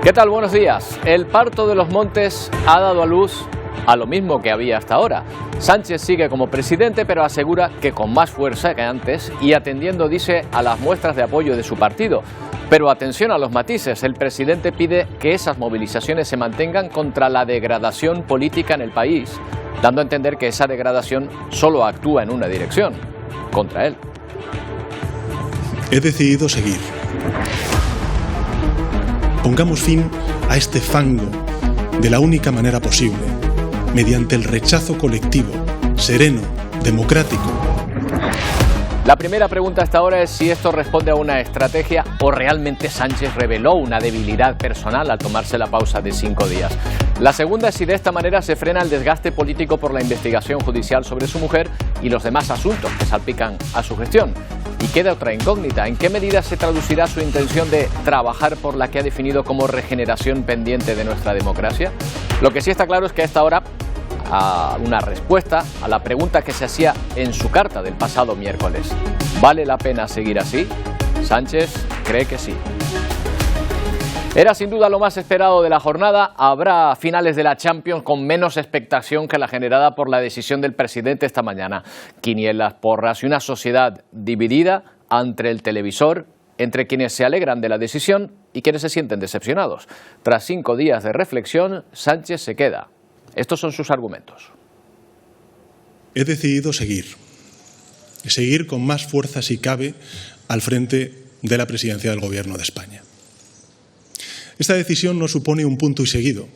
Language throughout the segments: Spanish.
¿Qué tal? Buenos días. El parto de los Montes ha dado a luz a lo mismo que había hasta ahora. Sánchez sigue como presidente, pero asegura que con más fuerza que antes y atendiendo, dice, a las muestras de apoyo de su partido. Pero atención a los matices. El presidente pide que esas movilizaciones se mantengan contra la degradación política en el país, dando a entender que esa degradación solo actúa en una dirección, contra él. He decidido seguir. Pongamos fin a este fango de la única manera posible, mediante el rechazo colectivo, sereno, democrático. La primera pregunta hasta ahora es si esto responde a una estrategia o realmente Sánchez reveló una debilidad personal al tomarse la pausa de 5 días. La segunda es si de esta manera se frena el desgaste político por la investigación judicial sobre su mujer y los demás asuntos que salpican a su gestión. Y queda otra incógnita: ¿en qué medida se traducirá su intención de trabajar por la que ha definido como regeneración pendiente de nuestra democracia? Lo que sí está claro es que a esta hora, a una respuesta a la pregunta que se hacía en su carta del pasado miércoles: ¿vale la pena seguir así? Sánchez cree que sí. Era sin duda lo más esperado de la jornada. Habrá finales de la Champions con menos expectación que la generada por la decisión del presidente esta mañana. Quinielas, porras y una sociedad dividida ante el televisor, entre quienes se alegran de la decisión y quienes se sienten decepcionados. Tras 5 días de reflexión, Sánchez se queda. Estos son sus argumentos. He decidido seguir con más fuerza si cabe al frente de la presidencia del Gobierno de España. Esta decisión no supone un punto y seguido,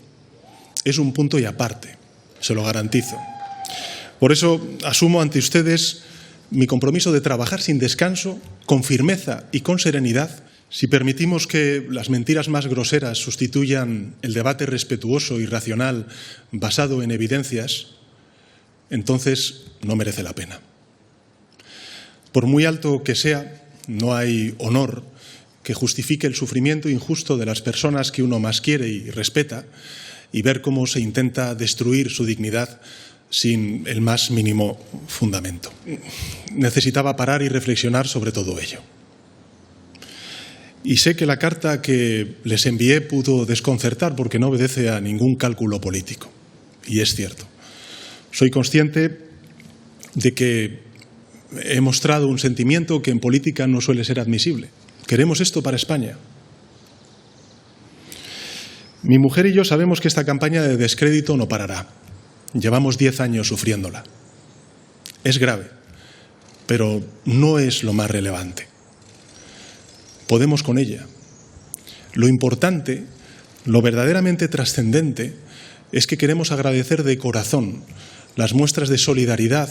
es un punto y aparte, se lo garantizo. Por eso asumo ante ustedes mi compromiso de trabajar sin descanso, con firmeza y con serenidad. Si permitimos que las mentiras más groseras sustituyan el debate respetuoso y racional basado en evidencias, entonces no merece la pena. Por muy alto que sea, no hay honor que justifique el sufrimiento injusto de las personas que uno más quiere y respeta, y ver cómo se intenta destruir su dignidad sin el más mínimo fundamento. Necesitaba parar y reflexionar sobre todo ello. Y sé que la carta que les envié pudo desconcertar porque no obedece a ningún cálculo político. Y es cierto. Soy consciente de que he mostrado un sentimiento que en política no suele ser admisible. Queremos esto para España. Mi mujer y yo sabemos que esta campaña de descrédito no parará. Llevamos 10 años sufriéndola. Es grave, pero no es lo más relevante. Podemos con ella. Lo importante, lo verdaderamente trascendente, es que queremos agradecer de corazón las muestras de solidaridad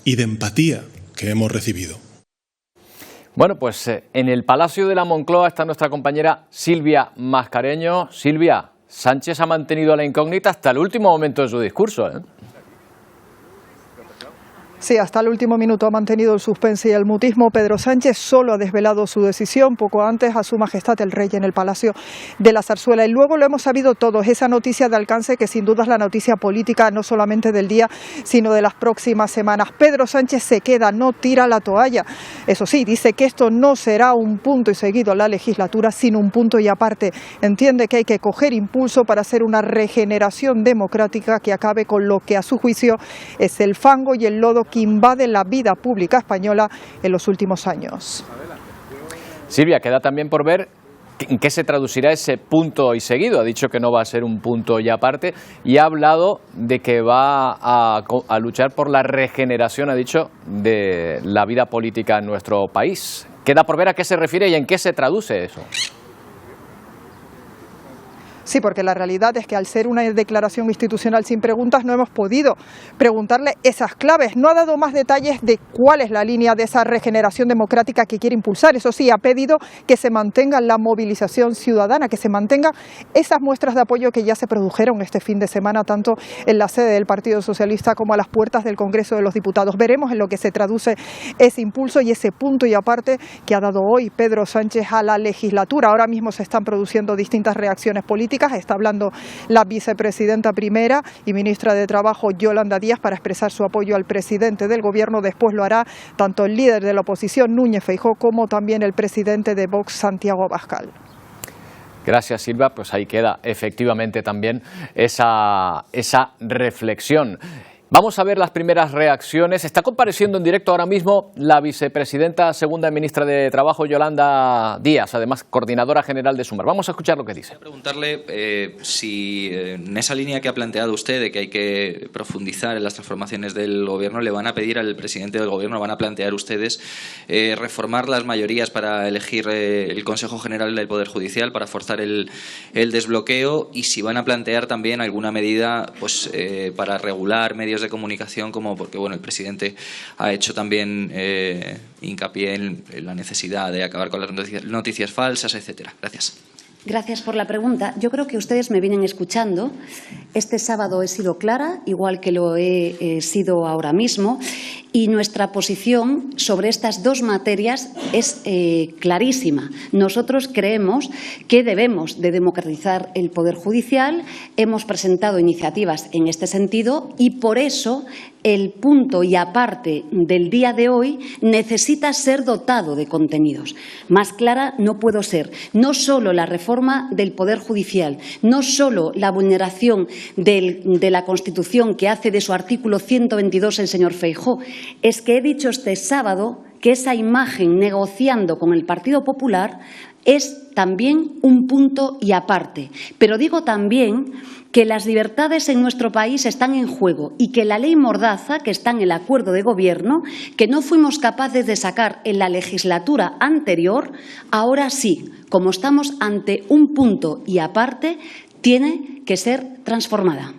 y de empatía que hemos recibido. Bueno, pues en el Palacio de la Moncloa está nuestra compañera Silvia Mascareño. Silvia, Sánchez ha mantenido la incógnita hasta el último momento de su discurso, ¿eh? Sí, hasta el último minuto ha mantenido el suspense y el mutismo. Pedro Sánchez solo ha desvelado su decisión poco antes a Su Majestad el Rey en el Palacio de la Zarzuela. Y luego lo hemos sabido todos, esa noticia de alcance que sin duda es la noticia política no solamente del día, sino de las próximas semanas. Pedro Sánchez se queda, no tira la toalla. Eso sí, dice que esto no será un punto y seguido a la legislatura, sino un punto y aparte. Entiende que hay que coger impulso para hacer una regeneración democrática que acabe con lo que a su juicio es el fango y el lodo que invade la vida pública española en los últimos años. Silvia, queda también por ver en qué se traducirá ese punto y seguido. Ha dicho que no va a ser un punto y aparte y ha hablado de que va a luchar por la regeneración, ha dicho, de la vida política en nuestro país. Queda por ver a qué se refiere y en qué se traduce eso. Sí, porque la realidad es que al ser una declaración institucional sin preguntas no hemos podido preguntarle esas claves. No ha dado más detalles de cuál es la línea de esa regeneración democrática que quiere impulsar. Eso sí, ha pedido que se mantenga la movilización ciudadana, que se mantengan esas muestras de apoyo que ya se produjeron este fin de semana, tanto en la sede del Partido Socialista como a las puertas del Congreso de los Diputados. Veremos en lo que se traduce ese impulso y ese punto y aparte que ha dado hoy Pedro Sánchez a la legislatura. Ahora mismo se están produciendo distintas reacciones políticas. Está hablando la vicepresidenta primera y ministra de Trabajo, Yolanda Díaz, para expresar su apoyo al presidente del Gobierno. Después lo hará tanto el líder de la oposición, Núñez Feijóo, como también el presidente de Vox, Santiago Abascal. Gracias, Silva. Pues ahí queda efectivamente también esa reflexión. Vamos a ver las primeras reacciones. Está compareciendo en directo ahora mismo la vicepresidenta segunda ministra de Trabajo, Yolanda Díaz, además coordinadora general de Sumar. Vamos a escuchar lo que dice. Quería preguntarle si en esa línea que ha planteado usted de que hay que profundizar en las transformaciones del Gobierno, le van a pedir al presidente del Gobierno, van a plantear ustedes reformar las mayorías para elegir el Consejo General del Poder Judicial, para forzar el desbloqueo, y si van a plantear también alguna medida pues para regular medios de comunicación, como porque bueno, el presidente ha hecho también hincapié en la necesidad de acabar con las noticias falsas, etcétera. Gracias. Gracias por la pregunta. Yo creo que ustedes me vienen escuchando. Este sábado he sido clara, igual que lo he sido ahora mismo, y nuestra posición sobre estas dos materias es clarísima. Nosotros creemos que debemos de democratizar el Poder Judicial, hemos presentado iniciativas en este sentido y por eso el punto y aparte del día de hoy necesita ser dotado de contenidos. Más clara no puedo ser. No solo la reforma del Poder Judicial, no solo la vulneración de la Constitución que hace de su artículo 122 el señor Feijóo, es que he dicho este sábado que esa imagen negociando con el Partido Popular es también un punto y aparte. Pero digo también que las libertades en nuestro país están en juego y que la ley Mordaza, que está en el acuerdo de gobierno, que no fuimos capaces de sacar en la legislatura anterior, ahora sí, como estamos ante un punto y aparte, tiene que ser transformada.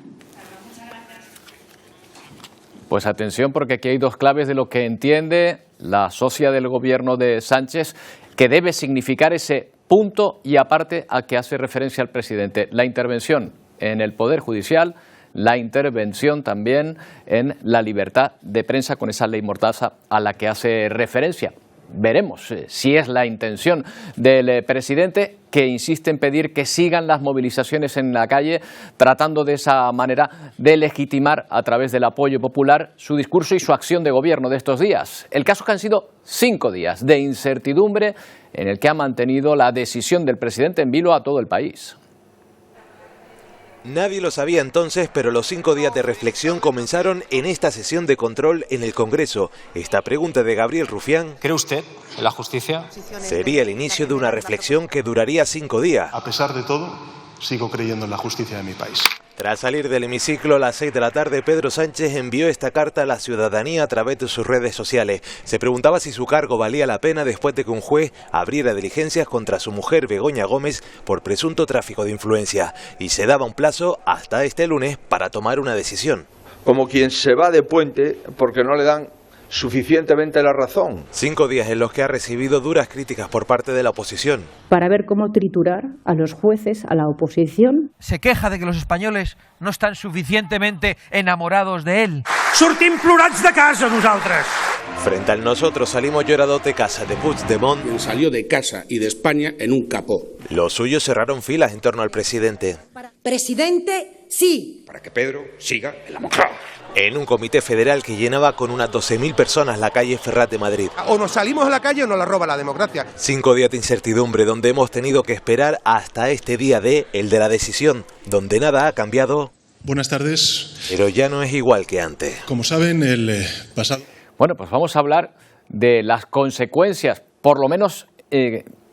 Pues atención, porque aquí hay dos claves de lo que entiende la socia del gobierno de Sánchez, que debe significar ese punto y aparte a que hace referencia el presidente. La intervención en el Poder Judicial, la intervención también en la libertad de prensa con esa ley Mordaza a la que hace referencia. Veremos si es la intención del presidente, que insiste en pedir que sigan las movilizaciones en la calle, tratando de esa manera de legitimar a través del apoyo popular su discurso y su acción de gobierno de estos días. El caso es que han sido 5 días de incertidumbre en el que ha mantenido la decisión del presidente en vilo a todo el país. Nadie lo sabía entonces, pero los 5 días de reflexión comenzaron en esta sesión de control en el Congreso. Esta pregunta de Gabriel Rufián: ¿cree usted en la justicia? Sería el inicio de una reflexión que duraría 5 días. A pesar de todo, sigo creyendo en la justicia de mi país. Tras salir del hemiciclo a las 6 de la tarde, Pedro Sánchez envió esta carta a la ciudadanía a través de sus redes sociales. Se preguntaba si su cargo valía la pena después de que un juez abriera diligencias contra su mujer Begoña Gómez por presunto tráfico de influencia, y se daba un plazo hasta este lunes para tomar una decisión. Como quien se va de puente porque no le dan suficientemente la razón. 5 días en los que ha recibido duras críticas por parte de la oposición. Para ver cómo triturar a los jueces, a la oposición. Se queja de que los españoles no están suficientemente enamorados de él. Sortim plorats de casa, nosaltres. Frente al nosotros salimos llorados de casa de Puigdemont. Salió de casa y de España en un capó. Los suyos cerraron filas en torno al presidente. Presidente, sí. Para que Pedro siga en la Moncloa. En un comité federal que llenaba con unas 12.000 personas la calle Ferrat de Madrid. O nos salimos a la calle o nos la roba la democracia. 5 días de incertidumbre donde hemos tenido que esperar hasta este día el de la decisión, donde nada ha cambiado. Buenas tardes. Pero ya no es igual que antes. Como saben, el pasado... Bueno, pues vamos a hablar de las consecuencias, por lo menos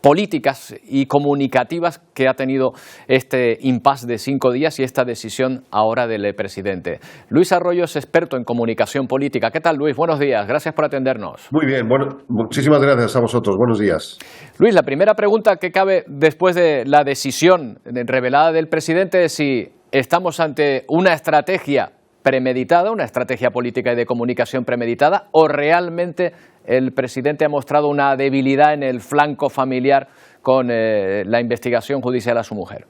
políticas y comunicativas, que ha tenido este impasse de 5 días y esta decisión ahora del presidente. Luis Arroyo es experto en comunicación política. ¿Qué tal, Luis? Buenos días. Gracias por atendernos. Muy bien. Bueno, muchísimas gracias a vosotros. Buenos días. Luis, la primera pregunta que cabe después de la decisión revelada del presidente es si estamos ante una estrategia premeditada, una estrategia política y de comunicación premeditada, o realmente el presidente ha mostrado una debilidad en el flanco familiar con la investigación judicial a su mujer.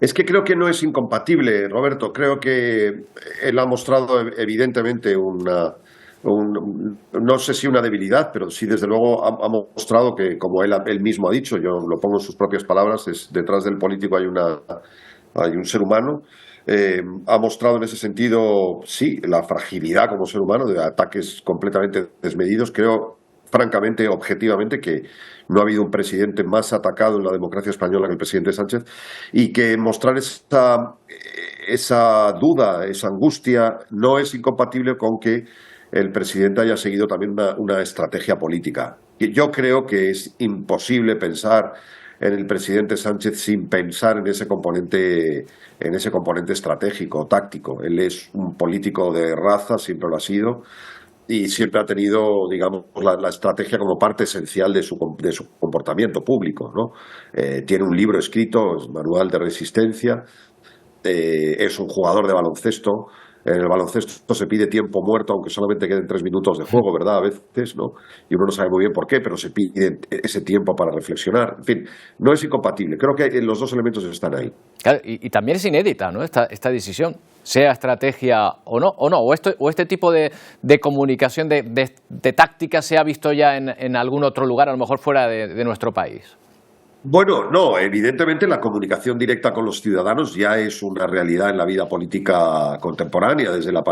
Es que creo que no es incompatible, Roberto. Creo que él ha mostrado evidentemente no sé si una debilidad, pero sí desde luego ha mostrado que, como él mismo ha dicho, yo lo pongo en sus propias palabras, detrás del político hay un ser humano. Ha mostrado en ese sentido, sí, la fragilidad como ser humano, de ataques completamente desmedidos. Creo francamente, objetivamente, que no ha habido un presidente más atacado en la democracia española que el presidente Sánchez, y que mostrar esa duda, esa angustia, no es incompatible con que el presidente haya seguido también una estrategia política. Yo creo que es imposible pensar en el presidente Sánchez sin pensar en ese componente estratégico, táctico. Él es un político de raza, siempre lo ha sido, y siempre ha tenido, digamos, la estrategia como parte esencial de su comportamiento público, ¿no? Tiene un libro escrito, es Manual de Resistencia, es un jugador de baloncesto. En el baloncesto se pide tiempo muerto, aunque solamente queden 3 minutos de juego, ¿verdad? A veces, ¿no? Y uno no sabe muy bien por qué, pero se pide ese tiempo para reflexionar. En fin, no es incompatible. Creo que los dos elementos están ahí. Claro, y también es inédita, ¿no? Esta decisión, sea estrategia o no, o este tipo de comunicación, de táctica se ha visto ya en algún otro lugar, a lo mejor fuera de nuestro país. Bueno, no, evidentemente la comunicación directa con los ciudadanos ya es una realidad en la vida política contemporánea desde la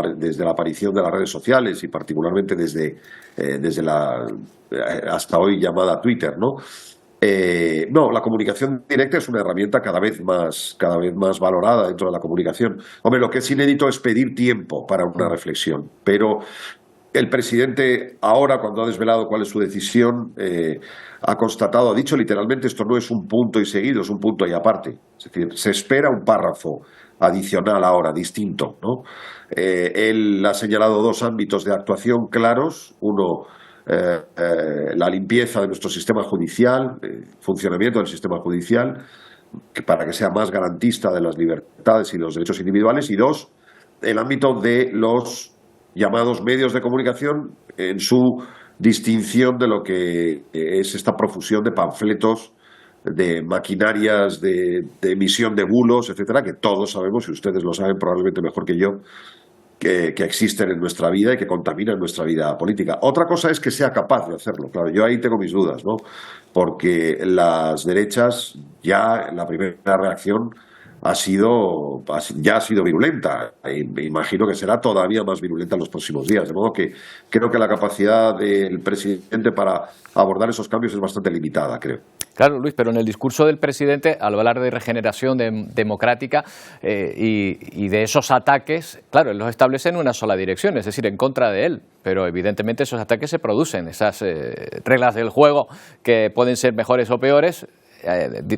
aparición de las redes sociales y particularmente desde la hasta hoy llamada Twitter, ¿no? No, la comunicación directa es una herramienta cada vez más valorada dentro de la comunicación. Hombre, lo que es inédito es pedir tiempo para una reflexión, pero el presidente ahora, cuando ha desvelado cuál es su decisión, ha constatado, ha dicho literalmente, esto no es un punto y seguido, es un punto y aparte. Es decir, se espera un párrafo adicional ahora, distinto, ¿no? Él ha señalado 2 ámbitos de actuación claros. Uno, la limpieza de nuestro sistema judicial, funcionamiento del sistema judicial, para que sea más garantista de las libertades y los derechos individuales. Y 2, el ámbito de los llamados medios de comunicación en su distinción de lo que es esta profusión de panfletos, de maquinarias de emisión de bulos, etcétera, que todos sabemos, y ustedes lo saben probablemente mejor que yo, que existen en nuestra vida y que contaminan nuestra vida política. Otra cosa es que sea capaz de hacerlo. Claro, yo ahí tengo mis dudas, ¿no? Porque las derechas, ya la primera reacción ya ha sido virulenta, e imagino que será todavía más virulenta en los próximos días, de modo que creo que la capacidad del presidente para abordar esos cambios es bastante limitada, creo. Claro, Luis, pero en el discurso del presidente, al hablar de regeneración democrática y de esos ataques, claro, él los establece en una sola dirección, es decir, en contra de él, pero evidentemente esos ataques se producen, esas reglas del juego que pueden ser mejores o peores,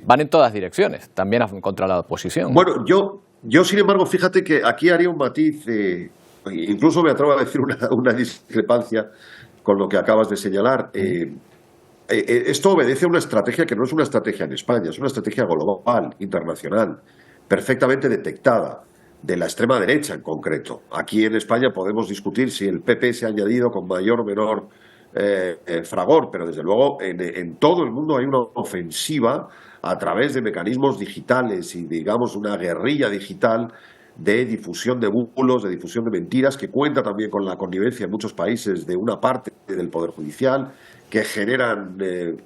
van en todas direcciones, también contra la oposición. Bueno, yo sin embargo, fíjate que aquí haría un matiz, incluso me atrevo a decir una discrepancia con lo que acabas de señalar. Esto obedece a una estrategia que no es una estrategia en España, es una estrategia global, internacional, perfectamente detectada, de la extrema derecha en concreto. Aquí en España podemos discutir si el PP se ha añadido con mayor o menor fragor, pero desde luego en todo el mundo hay una ofensiva a través de mecanismos digitales y, digamos, una guerrilla digital de difusión de bulos, de difusión de mentiras, que cuenta también con la connivencia en muchos países de una parte del Poder Judicial, que generan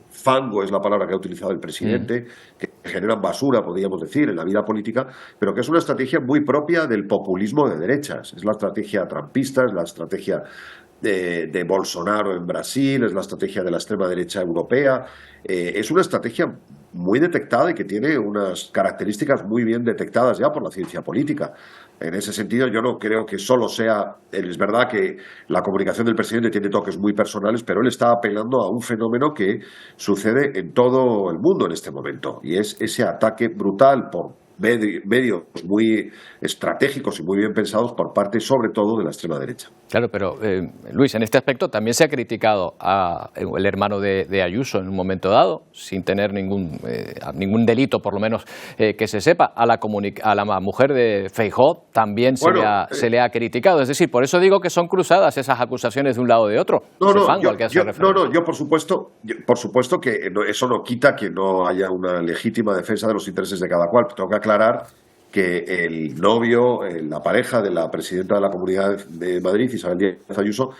fango, es la palabra que ha utilizado el presidente, que generan basura, podríamos decir, en la vida política, pero que es una estrategia muy propia del populismo de derechas. Es la estrategia trumpista, es la estrategia de Bolsonaro en Brasil, es la estrategia de la extrema derecha europea. Es una estrategia muy detectada y que tiene unas características muy bien detectadas ya por la ciencia política. En ese sentido, yo no creo que solo sea... Es verdad que la comunicación del presidente tiene toques muy personales, pero él está apelando a un fenómeno que sucede en todo el mundo en este momento, y es ese ataque brutal por medios muy estratégicos y muy bien pensados por parte, sobre todo, de la extrema derecha. Claro, pero Luis, en este aspecto también se ha criticado al hermano de Ayuso en un momento dado, sin tener ningún delito, por lo menos que se sepa. A la mujer de Feijóo también se le ha criticado. Es decir, por eso digo que son cruzadas esas acusaciones de un lado o de otro. Yo por supuesto que eso no quita que no haya una legítima defensa de los intereses de cada cual. Tengo que aclarar que el novio, la pareja de la presidenta de la Comunidad de Madrid, Isabel Díaz Ayuso,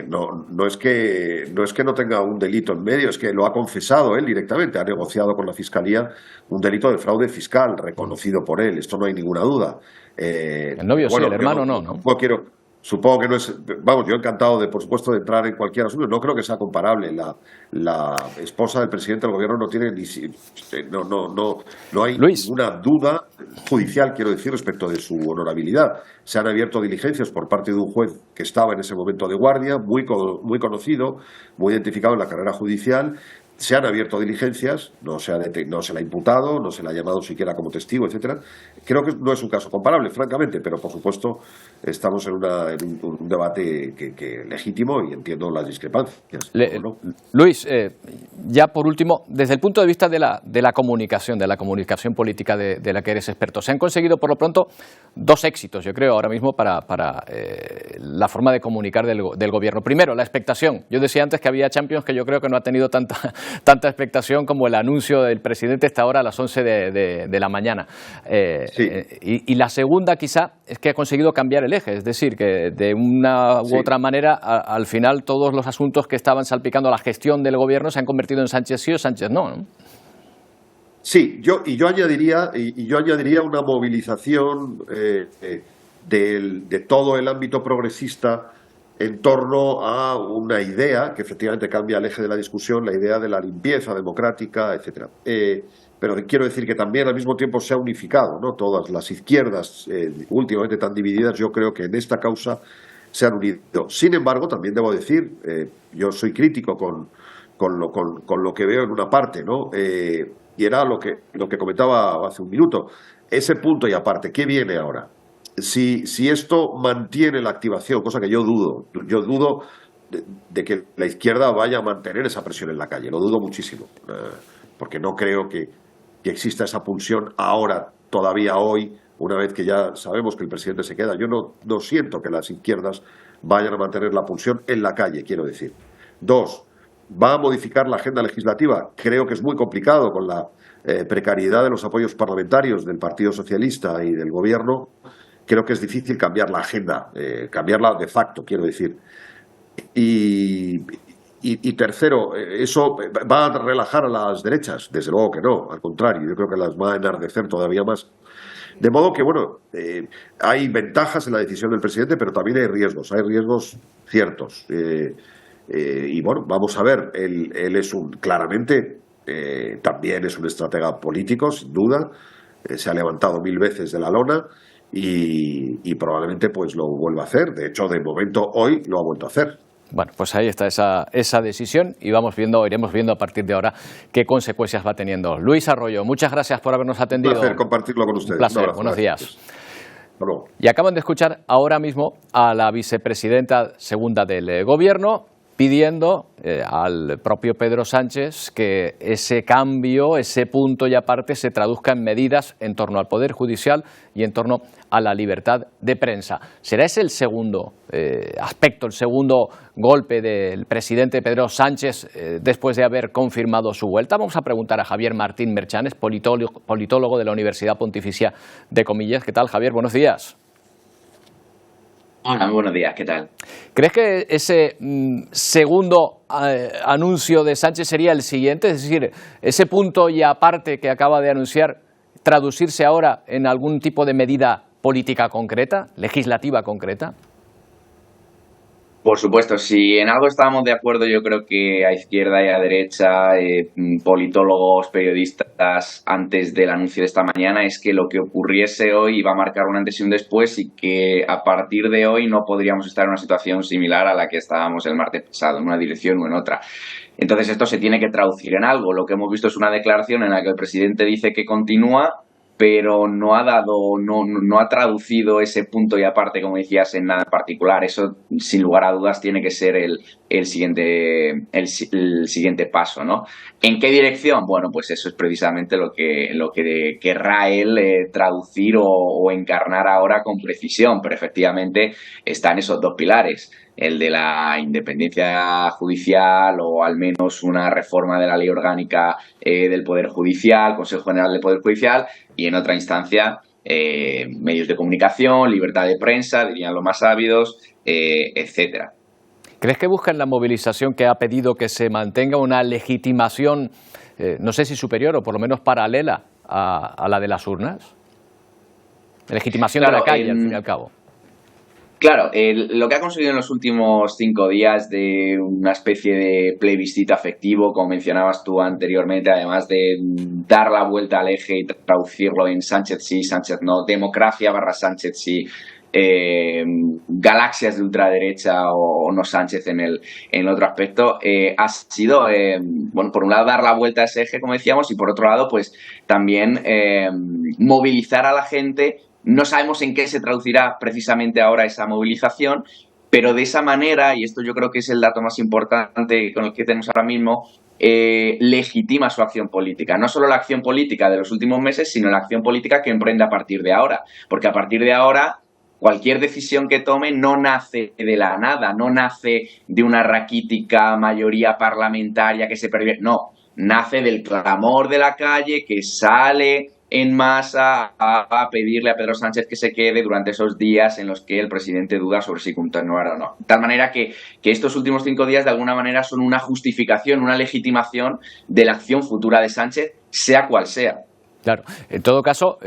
no es que no tenga un delito en medio, es que lo ha confesado él directamente, ha negociado con la Fiscalía un delito de fraude fiscal reconocido por él, esto no hay ninguna duda. El novio sí, el hermano no. Supongo que no es... Vamos, yo encantado, por supuesto, de entrar en cualquier asunto. No creo que sea comparable. La esposa del presidente del gobierno no tiene ni... No hay ninguna duda judicial, quiero decir, respecto de su honorabilidad. Se han abierto diligencias por parte de un juez que estaba en ese momento de guardia, muy conocido, muy identificado en la carrera judicial. Se han abierto diligencias, no se le ha imputado, no se le ha llamado siquiera como testigo, etcétera. Creo que no es un caso comparable, francamente, pero por supuesto estamos en un debate que legítimo y entiendo las discrepancias. Luis, ya por último, desde el punto de vista de la comunicación política de la que eres experto, se han conseguido por lo pronto dos éxitos, yo creo, ahora mismo para la forma de comunicar del gobierno. Primero, la expectación. Yo decía antes que había Champions que yo creo que no ha tenido tanta expectación como el anuncio del presidente esta hora a las 11 de la mañana. Y la segunda quizá es que ha conseguido cambiar el eje, es decir, que de una u otra manera al final todos los asuntos que estaban salpicando la gestión del gobierno se han convertido en Sánchez sí o Sánchez no, ¿no? Sí, yo añadiría una movilización de todo el ámbito progresista en torno a una idea que efectivamente cambia el eje de la discusión, la idea de la limpieza democrática, etcétera. Pero quiero decir que también al mismo tiempo se ha unificado, ¿no? Todas las izquierdas últimamente tan divididas, yo creo que en esta causa se han unido. Sin embargo, también debo decir, yo soy crítico con lo que veo en una parte, ¿no? Y era lo que comentaba hace un minuto. Ese punto y aparte, ¿qué viene ahora? Si esto mantiene la activación, cosa que yo dudo de que la izquierda vaya a mantener esa presión en la calle, lo dudo muchísimo, porque no creo que exista esa pulsión ahora, todavía hoy, una vez que ya sabemos que el presidente se queda. Yo no siento que las izquierdas vayan a mantener la pulsión en la calle, quiero decir. Dos, ¿va a modificar la agenda legislativa? Creo que es muy complicado con la precariedad de los apoyos parlamentarios del Partido Socialista y del Gobierno. Creo que es difícil cambiar la agenda, cambiarla de facto, quiero decir. Y tercero, ¿eso va a relajar a las derechas? Desde luego que no, al contrario, yo creo que las va a enardecer todavía más. De modo que, bueno, hay ventajas en la decisión del presidente, pero también hay riesgos ciertos. Y bueno, vamos a ver, él es claramente, también es un estratega político, sin duda, se ha levantado 1000 veces de la lona y probablemente pues lo vuelva a hacer. De hecho, de momento hoy lo ha vuelto a hacer. Bueno, pues ahí está esa decisión y iremos viendo a partir de ahora qué consecuencias va teniendo. Luis Arroyo, muchas gracias por habernos atendido. Un placer compartirlo con ustedes. Un placer, buenos días. Y acaban de escuchar ahora mismo a la vicepresidenta segunda del Gobierno pidiendo al propio Pedro Sánchez que ese cambio, ese punto y aparte se traduzca en medidas en torno al Poder Judicial y en torno a la libertad de prensa. ¿Será ese el segundo aspecto, el segundo golpe del presidente Pedro Sánchez después de haber confirmado su vuelta? Vamos a preguntar a Javier Martín Merchanes, politólogo de la Universidad Pontificia de Comillas. ¿Qué tal, Javier? Buenos días. Hola, muy buenos días, ¿qué tal? ¿Crees que ese segundo anuncio de Sánchez sería el siguiente? Es decir, ese punto y aparte que acaba de anunciar, traducirse ahora en algún tipo de medida política concreta, legislativa concreta? Por supuesto, si en algo estábamos de acuerdo, yo creo que a izquierda y a derecha, politólogos, periodistas, antes del anuncio de esta mañana, es que lo que ocurriese hoy iba a marcar un antes y un después y que a partir de hoy no podríamos estar en una situación similar a la que estábamos el martes pasado, en una dirección o en otra. Entonces esto se tiene que traducir en algo. Lo que hemos visto es una declaración en la que el presidente dice que continúa, pero no ha traducido ese punto y aparte, como decías, en nada en particular. Eso, sin lugar a dudas, tiene que ser el siguiente paso, ¿no? ¿En qué dirección? Bueno, pues eso es precisamente lo que querrá él traducir o encarnar ahora con precisión, pero efectivamente están esos dos pilares. El de la independencia judicial o al menos una reforma de la ley orgánica del Poder Judicial, Consejo General del Poder Judicial, y en otra instancia medios de comunicación, libertad de prensa, dirían los más ávidos, etcétera. ¿Crees que buscan la movilización que ha pedido que se mantenga una legitimación, no sé si superior o por lo menos paralela a la de las urnas? Legitimación de la calle, al fin y al cabo. Claro, lo que ha conseguido en los últimos 5 días de una especie de plebiscito afectivo, como mencionabas tú anteriormente, además de dar la vuelta al eje y traducirlo en Sánchez sí, Sánchez no, democracia / Sánchez sí, galaxias de ultraderecha o no Sánchez en el otro aspecto, ha sido, bueno, por un lado dar la vuelta a ese eje, como decíamos, y por otro lado, pues también movilizar a la gente. No sabemos en qué se traducirá precisamente ahora esa movilización, pero de esa manera, y esto yo creo que es el dato más importante con el que tenemos ahora mismo, legitima su acción política. No solo la acción política de los últimos meses, sino la acción política que emprende a partir de ahora. Porque a partir de ahora, cualquier decisión que tome no nace de la nada, no nace de una raquítica mayoría parlamentaria que se pervierte. No, nace del clamor de la calle que sale en masa a pedirle a Pedro Sánchez que se quede durante esos días en los que el presidente duda sobre si continuar o no. De tal manera que estos últimos 5 días de alguna manera son una justificación, una legitimación de la acción futura de Sánchez, sea cual sea. Claro, en todo caso,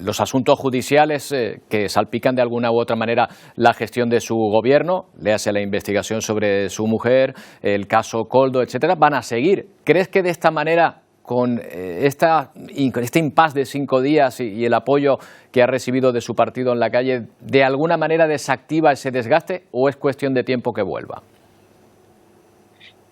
los asuntos judiciales que salpican de alguna u otra manera la gestión de su gobierno, léase la investigación sobre su mujer, el caso Koldo, etcétera, van a seguir. ¿Crees que de esta manera, con este impasse de 5 días y el apoyo que ha recibido de su partido en la calle, de alguna manera desactiva ese desgaste o es cuestión de tiempo que vuelva?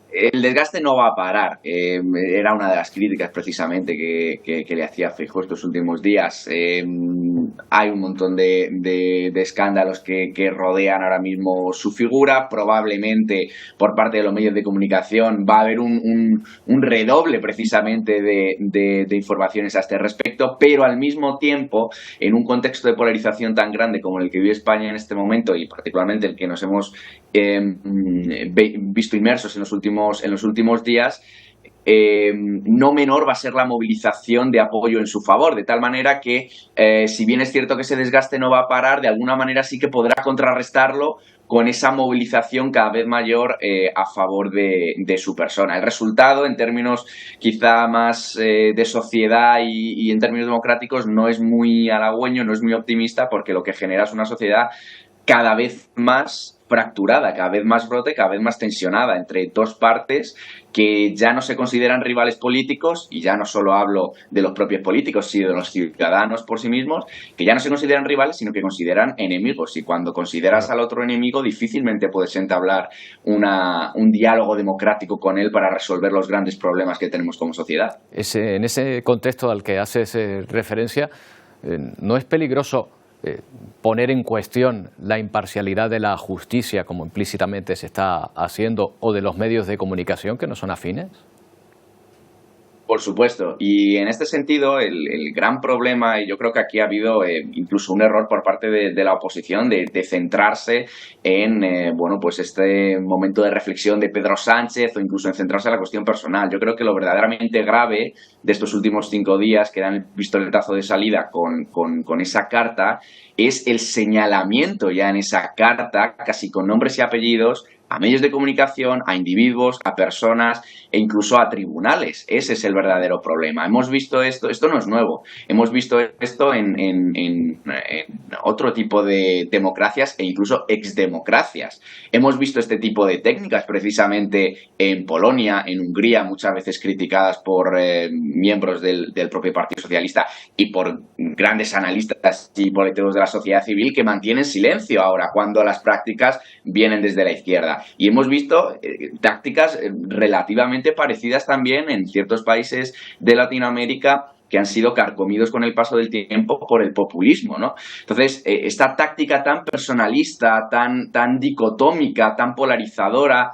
El desgaste no va a parar. Era una de las críticas precisamente que le hacía Feijóo estos últimos días. Hay un montón de escándalos que rodean ahora mismo su figura. Probablemente por parte de los medios de comunicación va a haber un redoble precisamente de informaciones a este respecto, pero al mismo tiempo, en un contexto de polarización tan grande como el que vive España en este momento y particularmente el que nos hemos visto inmersos en los últimos días, no menor va a ser la movilización de apoyo en su favor, de tal manera que si bien es cierto que ese desgaste no va a parar, de alguna manera sí que podrá contrarrestarlo con esa movilización cada vez mayor a favor de su persona. El resultado, en términos quizá más de sociedad y en términos democráticos, no es muy halagüeño, no es muy optimista, porque lo que genera es una sociedad cada vez más fracturada, cada vez más brote, cada vez más tensionada entre dos partes que ya no se consideran rivales políticos, y ya no solo hablo de los propios políticos, sino de los ciudadanos por sí mismos, que ya no se consideran rivales, sino que consideran enemigos. Y cuando consideras al otro enemigo, difícilmente puedes entablar un diálogo democrático con él para resolver los grandes problemas que tenemos como sociedad. En ese contexto al que haces referencia, ¿no es peligroso poner en cuestión la imparcialidad de la justicia, como implícitamente se está haciendo, o de los medios de comunicación que no son afines? Por supuesto, y en este sentido el gran problema, y yo creo que aquí ha habido incluso un error por parte de la oposición de centrarse en pues este momento de reflexión de Pedro Sánchez, o incluso en centrarse en la cuestión personal. Yo creo que lo verdaderamente grave de estos últimos 5 días, que dan el pistoletazo de salida con esa carta, es el señalamiento ya en esa carta, casi con nombres y apellidos, a medios de comunicación, a individuos, a personas e incluso a tribunales. Ese es el verdadero problema. Hemos visto esto no es nuevo, hemos visto esto en otro tipo de democracias e incluso exdemocracias. Hemos visto este tipo de técnicas precisamente en Polonia, en Hungría, muchas veces criticadas por miembros del propio Partido Socialista y por grandes analistas y políticos de la sociedad civil que mantienen silencio ahora cuando las prácticas vienen desde la izquierda. Y hemos visto tácticas relativamente parecidas también en ciertos países de Latinoamérica que han sido carcomidos con el paso del tiempo por el populismo, ¿no? Entonces, esta táctica tan personalista, tan dicotómica, tan polarizadora,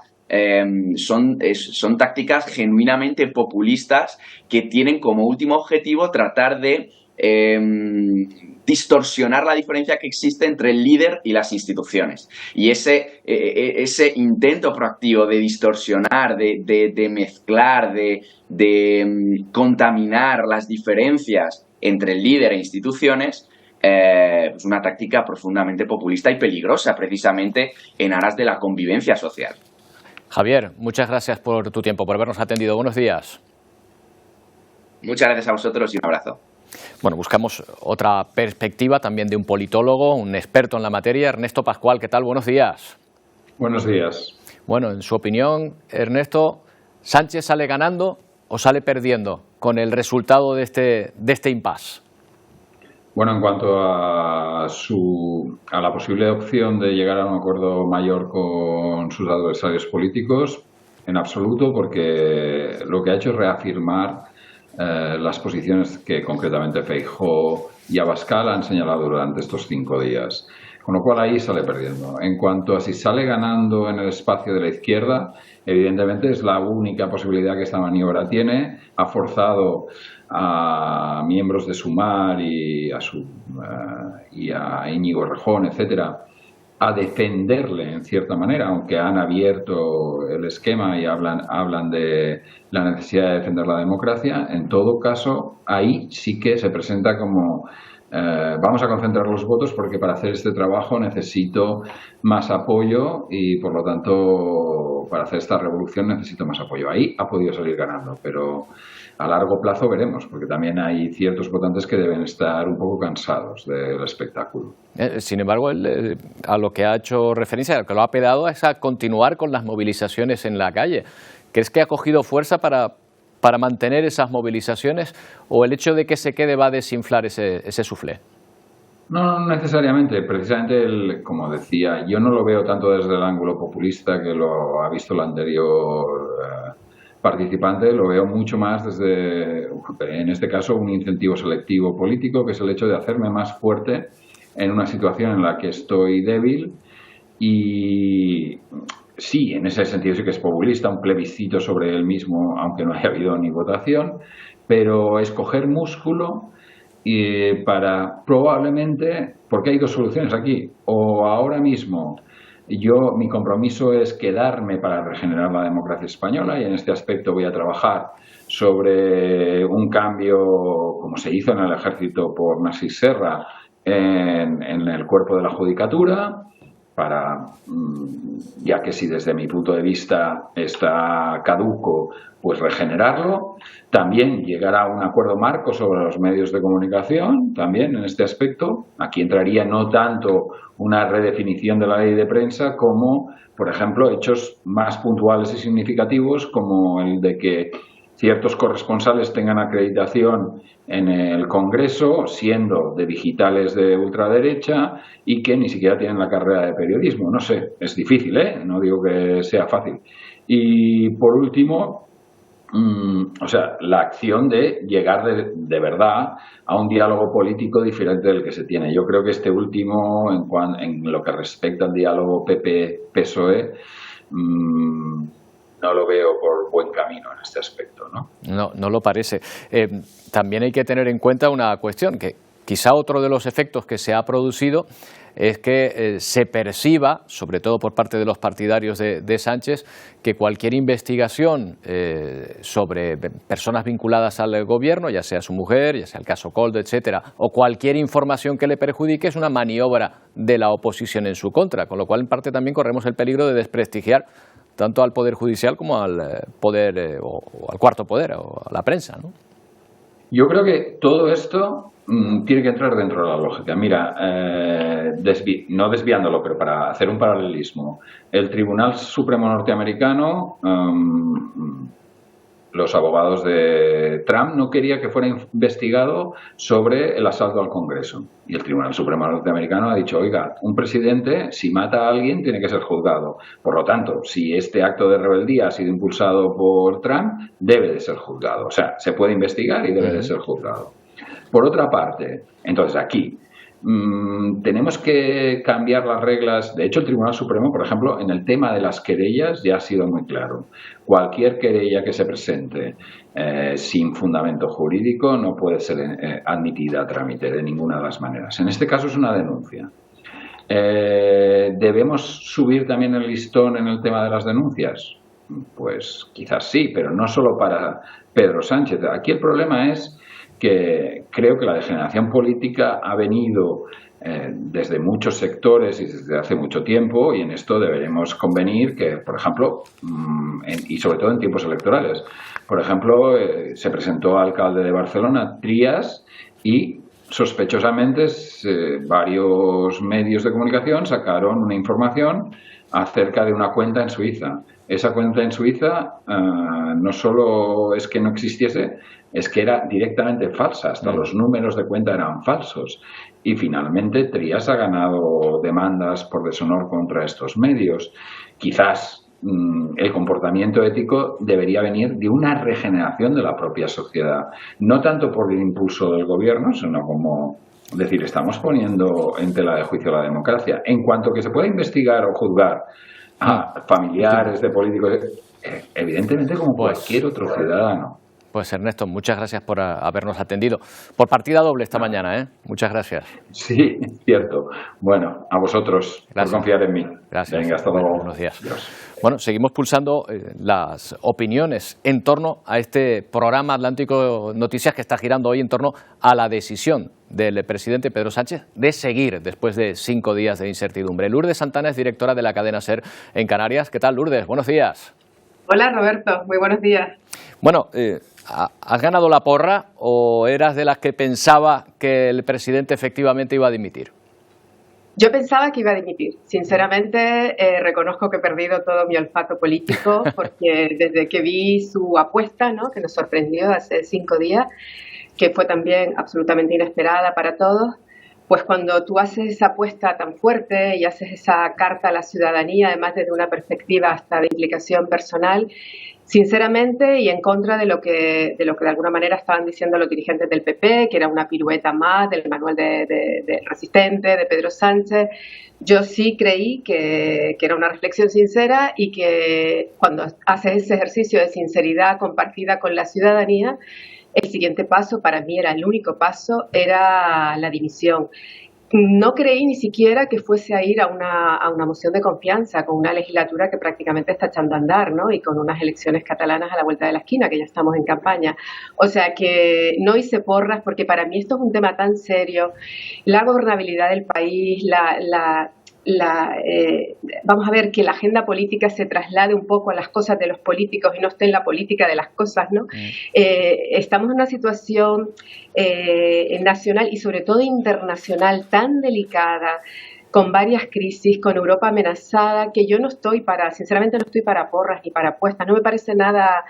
son tácticas genuinamente populistas que tienen como último objetivo tratar de distorsionar la diferencia que existe entre el líder y las instituciones. Y ese intento proactivo de distorsionar, de mezclar, de contaminar las diferencias entre el líder e instituciones, es una táctica profundamente populista y peligrosa, precisamente en aras de la convivencia social. Javier, muchas gracias por tu tiempo, por habernos atendido. Buenos días. Muchas gracias a vosotros y un abrazo. Bueno, buscamos otra perspectiva también de un politólogo, un experto en la materia. Ernesto Pascual, ¿qué tal? Buenos días. Buenos días. Bueno, en su opinión, Ernesto, ¿Sánchez sale ganando o sale perdiendo con el resultado de este impasse? Bueno, en cuanto a la posible opción de llegar a un acuerdo mayor con sus adversarios políticos, en absoluto, porque lo que ha hecho es reafirmar las posiciones que concretamente Feijóo y Abascal han señalado durante estos 5 días. Con lo cual ahí sale perdiendo. En cuanto a si sale ganando en el espacio de la izquierda, evidentemente es la única posibilidad que esta maniobra tiene. Ha forzado a miembros de Sumar y a Íñigo Errejón, etcétera, a defenderle en cierta manera, aunque han abierto el esquema y hablan de la necesidad de defender la democracia. En todo caso, ahí sí que se presenta como vamos a concentrar los votos porque para hacer este trabajo necesito más apoyo y por lo tanto para hacer esta revolución necesito más apoyo. Ahí ha podido salir ganando, pero a largo plazo veremos, porque también hay ciertos votantes que deben estar un poco cansados del espectáculo. Sin embargo, él, a lo que ha hecho referencia, a lo que lo ha apelado es a continuar con las movilizaciones en la calle. ¿Crees que ha cogido fuerza para mantener esas movilizaciones o el hecho de que se quede va a desinflar ese suflé? No necesariamente. Precisamente, como decía, yo no lo veo tanto desde el ángulo populista que lo ha visto el anterior participante, lo veo mucho más desde, en este caso, un incentivo selectivo político, que es el hecho de hacerme más fuerte en una situación en la que estoy débil. Y sí, en ese sentido sí que es populista, un plebiscito sobre él mismo, aunque no haya habido ni votación, pero escoger músculo para probablemente, porque hay 2 soluciones aquí, o ahora mismo mi compromiso es quedarme para regenerar la democracia española y en este aspecto voy a trabajar sobre un cambio, como se hizo en el ejército por Narcís Serra, en el cuerpo de la judicatura, para, ya que si desde mi punto de vista está caduco, pues regenerarlo. También llegar a un acuerdo marco sobre los medios de comunicación, también en este aspecto. Aquí entraría no tanto una redefinición de la ley de prensa como, por ejemplo, hechos más puntuales y significativos como el de que ciertos corresponsales tengan acreditación en el Congreso, siendo de digitales de ultraderecha y que ni siquiera tienen la carrera de periodismo. No sé, es difícil, no digo que sea fácil. Y por último, la acción de llegar de verdad a un diálogo político diferente del que se tiene. Yo creo que este último, en lo que respecta al diálogo PP-PSOE, no lo veo por buen camino en este aspecto, ¿no? No lo parece. También hay que tener en cuenta una cuestión, que quizá otro de los efectos que se ha producido es que se perciba, sobre todo por parte de los partidarios de Sánchez, que cualquier investigación sobre personas vinculadas al gobierno, ya sea su mujer, ya sea el caso Coldo, etcétera, o cualquier información que le perjudique, es una maniobra de la oposición en su contra, con lo cual en parte también corremos el peligro de desprestigiar tanto al Poder Judicial como al poder o al cuarto poder o a la prensa, ¿no? Yo creo que todo esto tiene que entrar dentro de la lógica. Mira, no desviándolo, pero para hacer un paralelismo, el Tribunal Supremo norteamericano, los abogados de Trump no quería que fuera investigado sobre el asalto al Congreso. Y el Tribunal Supremo norteamericano ha dicho, oiga, un presidente, si mata a alguien, tiene que ser juzgado. Por lo tanto, si este acto de rebeldía ha sido impulsado por Trump, debe de ser juzgado. O sea, se puede investigar y debe de ser juzgado. Por otra parte, entonces aquí, tenemos que cambiar las reglas. De hecho, el Tribunal Supremo, por ejemplo, en el tema de las querellas ya ha sido muy claro. Cualquier querella que se presente sin fundamento jurídico no puede ser admitida a trámite de ninguna de las maneras. En este caso es una denuncia. ¿Debemos subir también el listón en el tema de las denuncias? Pues quizás sí, pero no solo para Pedro Sánchez. Aquí el problema es que creo que la degeneración política ha venido desde muchos sectores y desde hace mucho tiempo, y en esto deberemos convenir que, por ejemplo, y sobre todo en tiempos electorales, por ejemplo, se presentó alcalde de Barcelona, Trias, y sospechosamente varios medios de comunicación sacaron una información acerca de una cuenta en Suiza. Esa cuenta en Suiza no solo es que no existiese, es que era directamente falsa, hasta los números de cuenta eran falsos. Y finalmente Trias ha ganado demandas por deshonor contra estos medios. Quizás el comportamiento ético debería venir de una regeneración de la propia sociedad, no tanto por el impulso del gobierno, sino como decir, estamos poniendo en tela de juicio la democracia. En cuanto que se pueda investigar o juzgar a familiares de políticos, evidentemente como cualquier otro ciudadano. Pues Ernesto, muchas gracias por habernos atendido. Por partida doble esta mañana, ¿eh? Muchas gracias. Sí, cierto. Bueno, a vosotros por confiar en mí. Gracias. Venga, hasta luego. Buenos días. Bueno, seguimos pulsando las opiniones en torno a este programa Atlántico Noticias que está girando hoy en torno a la decisión del presidente Pedro Sánchez de seguir después de 5 días de incertidumbre. Lourdes Santana es directora de la cadena SER en Canarias. ¿Qué tal, Lourdes? Buenos días. Hola, Roberto. Muy buenos días. Bueno, ¿has ganado la porra o eras de las que pensaba que el presidente efectivamente iba a dimitir? Yo pensaba que iba a dimitir. Sinceramente, reconozco que he perdido todo mi olfato político porque desde que vi su apuesta, ¿no?, que nos sorprendió hace 5 días, que fue también absolutamente inesperada para todos, pues cuando tú haces esa apuesta tan fuerte y haces esa carta a la ciudadanía, además desde una perspectiva hasta de implicación personal, sinceramente, y en contra de lo que de alguna manera estaban diciendo los dirigentes del PP, que era una pirueta más del manual de resistente de Pedro Sánchez, yo sí creí que era una reflexión sincera y que cuando haces ese ejercicio de sinceridad compartida con la ciudadanía, el siguiente paso, para mí era el único paso, era la dimisión. No creí ni siquiera que fuese a ir a una moción de confianza con una legislatura que prácticamente está echando a andar, ¿no? Y con unas elecciones catalanas a la vuelta de la esquina, que ya estamos en campaña. O sea que no hice porras porque para mí esto es un tema tan serio. La gobernabilidad del país, vamos a ver, que la agenda política se traslade un poco a las cosas de los políticos y no esté en la política de las cosas, ¿no? Estamos en una situación nacional y sobre todo internacional tan delicada, con varias crisis, con Europa amenazada, que yo sinceramente no estoy para porras ni para apuestas, no me parece nada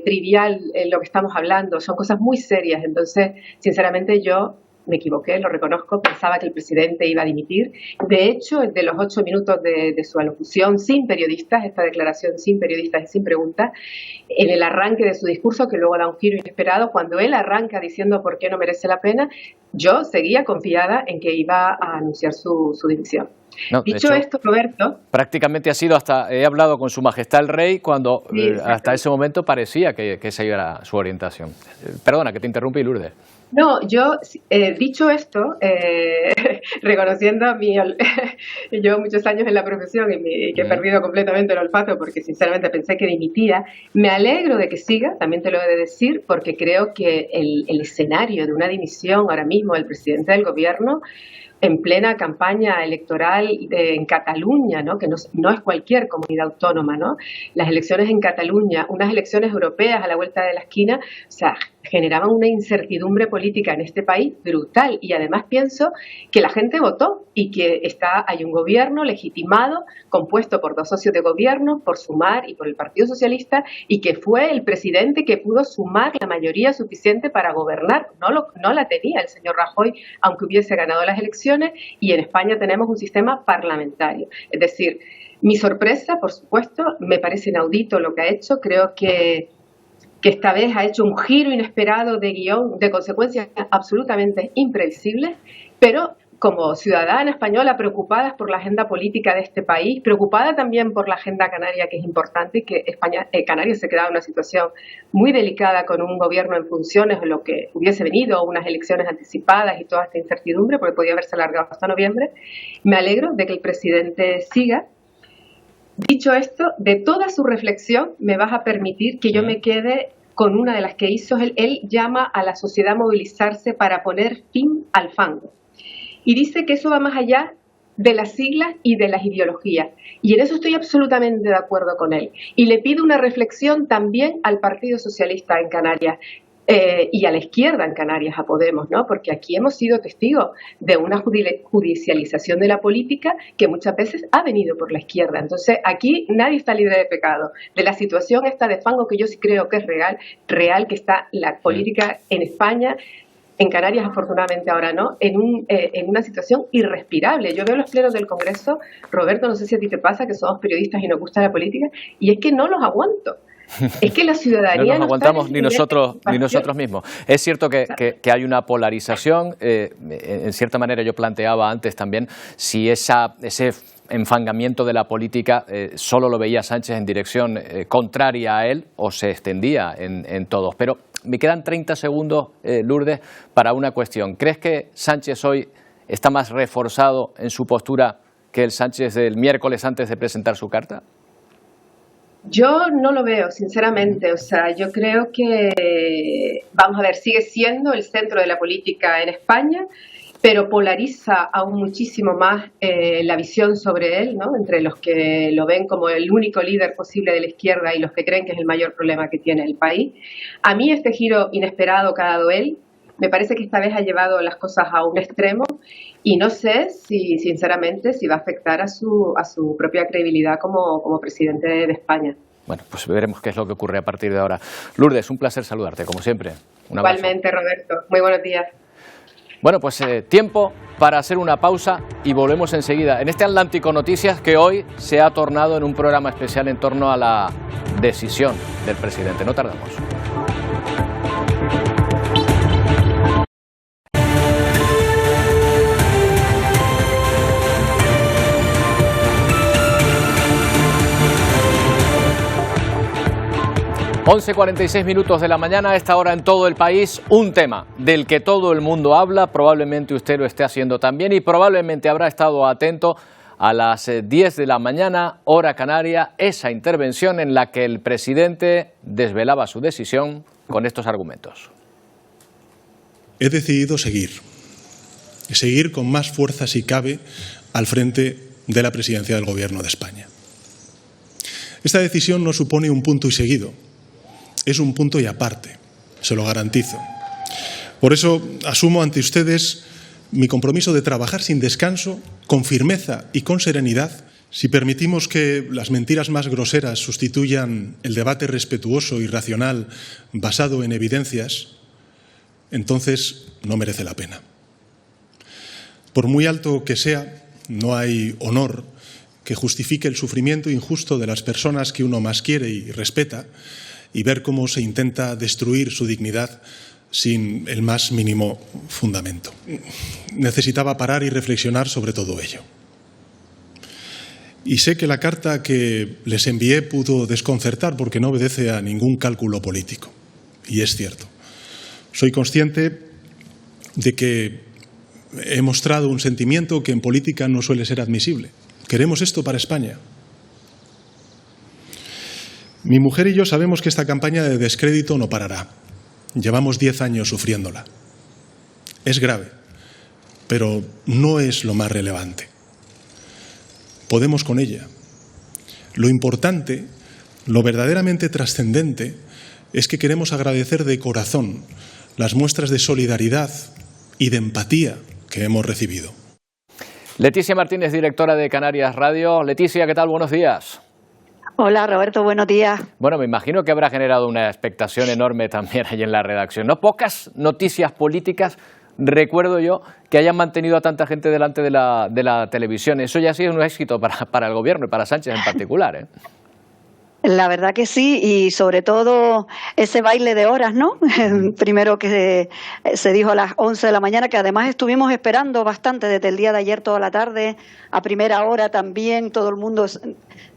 trivial lo que estamos hablando, son cosas muy serias, entonces sinceramente yo me equivoqué, lo reconozco, pensaba que el presidente iba a dimitir. De hecho, de los 8 minutos de su alocución sin periodistas, esta declaración sin periodistas y sin preguntas, en el arranque de su discurso, que luego da un giro inesperado, cuando él arranca diciendo por qué no merece la pena, yo seguía confiada en que iba a anunciar su dimisión. No, Dicho hecho, esto, Roberto... Prácticamente ha sido he hablado con su majestad el rey cuando hasta ese momento parecía que esa era su orientación. Perdona, que te interrumpí, Lourdes. No, yo, dicho esto, reconociendo yo muchos años en la profesión y que he perdido completamente el olfato porque sinceramente pensé que dimitía, me alegro de que siga, también te lo he de decir, porque creo que el escenario de una dimisión ahora mismo del presidente del gobierno en plena campaña electoral en Cataluña, ¿no?, que no es cualquier comunidad autónoma, ¿no? Las elecciones en Cataluña, unas elecciones europeas a la vuelta de la esquina, o sea, generaban una incertidumbre política en este país brutal y además pienso que la gente votó y que hay un gobierno legitimado, compuesto por 2 socios de gobierno, por Sumar y por el Partido Socialista, y que fue el presidente que pudo sumar la mayoría suficiente para gobernar. No la tenía el señor Rajoy, aunque hubiese ganado las elecciones, y en España tenemos un sistema parlamentario. Es decir, mi sorpresa, por supuesto, me parece inaudito lo que ha hecho, creo que esta vez ha hecho un giro inesperado de guión, de consecuencias absolutamente imprevisibles, pero como ciudadana española preocupada por la agenda política de este país, preocupada también por la agenda canaria, que es importante, y que Canarias se quedaba en una situación muy delicada con un gobierno en funciones, o lo que hubiese venido, unas elecciones anticipadas y toda esta incertidumbre, porque podía haberse alargado hasta noviembre. Me alegro de que el presidente siga. Dicho esto, de toda su reflexión, me vas a permitir que yo me quede con una de las que hizo. Él llama a la sociedad a movilizarse para poner fin al fango. Y dice que eso va más allá de las siglas y de las ideologías. Y en eso estoy absolutamente de acuerdo con él. Y le pido una reflexión también al Partido Socialista en Canarias. y a la izquierda en Canarias, a Podemos, ¿no? Porque aquí hemos sido testigos de una judicialización de la política que muchas veces ha venido por la izquierda. Entonces, aquí nadie está libre de pecado. De la situación esta de fango, que yo sí creo que es real que está la política en España, en Canarias afortunadamente ahora no, en una situación irrespirable. Yo veo los plenos del Congreso, Roberto, no sé si a ti te pasa, que somos periodistas y nos gusta la política, y es que no los aguanto. Es que la ciudadanía no nos aguantamos ni nosotros mismos. Es cierto que hay una polarización. En cierta manera yo planteaba antes también si ese enfangamiento de la política solo lo veía Sánchez en dirección contraria a él o se extendía en todos. Pero me quedan 30 segundos, Lourdes, para una cuestión. ¿Crees que Sánchez hoy está más reforzado en su postura que el Sánchez del miércoles antes de presentar su carta? Yo no lo veo, sinceramente. O sea, yo creo que, vamos a ver, sigue siendo el centro de la política en España, pero polariza aún muchísimo más la visión sobre él, ¿no? Entre los que lo ven como el único líder posible de la izquierda y los que creen que es el mayor problema que tiene el país. A mí este giro inesperado que ha dado él, me parece que esta vez ha llevado las cosas a un extremo y no sé si, sinceramente, si va a afectar a su propia credibilidad como presidente de España. Bueno, pues veremos qué es lo que ocurre a partir de ahora. Lourdes, un placer saludarte, como siempre. Un abrazo. Igualmente, Roberto. Muy buenos días. Bueno, pues tiempo para hacer una pausa y volvemos enseguida. En este Atlántico Noticias que hoy se ha tornado en un programa especial en torno a la decisión del presidente. No tardamos. 11:46 minutos de la mañana, a esta hora en todo el país, un tema del que todo el mundo habla, probablemente usted lo esté haciendo también y probablemente habrá estado atento a las 10 de la mañana, hora canaria, esa intervención en la que el presidente desvelaba su decisión con estos argumentos. He decidido seguir con más fuerza si cabe al frente de la presidencia del Gobierno de España. Esta decisión no supone un punto y seguido. Es un punto y aparte, se lo garantizo. Por eso asumo ante ustedes mi compromiso de trabajar sin descanso, con firmeza y con serenidad. Si permitimos que las mentiras más groseras sustituyan el debate respetuoso y racional basado en evidencias, entonces no merece la pena. Por muy alto que sea, no hay honor que justifique el sufrimiento injusto de las personas que uno más quiere y respeta, y ver cómo se intenta destruir su dignidad sin el más mínimo fundamento. Necesitaba parar y reflexionar sobre todo ello. Y sé que la carta que les envié pudo desconcertar porque no obedece a ningún cálculo político. Y es cierto. Soy consciente de que he mostrado un sentimiento que en política no suele ser admisible. Queremos esto para España. Mi mujer y yo sabemos que esta campaña de descrédito no parará. Llevamos 10 años sufriéndola. Es grave, pero no es lo más relevante. Podemos con ella. Lo importante, lo verdaderamente trascendente, es que queremos agradecer de corazón las muestras de solidaridad y de empatía que hemos recibido. Leticia Martínez, directora de Canarias Radio. Leticia, ¿qué tal? Buenos días. Hola Roberto, buenos días. Bueno, me imagino que habrá generado una expectación enorme también ahí en la redacción. No pocas noticias políticas, recuerdo yo, que hayan mantenido a tanta gente delante de la televisión. Eso ya ha sido un éxito para el gobierno y para Sánchez en particular, ¿eh? La verdad que sí, y sobre todo ese baile de horas, ¿no? Primero que se dijo a las 11 de la mañana, que además estuvimos esperando bastante desde el día de ayer toda la tarde, a primera hora también, todo el mundo.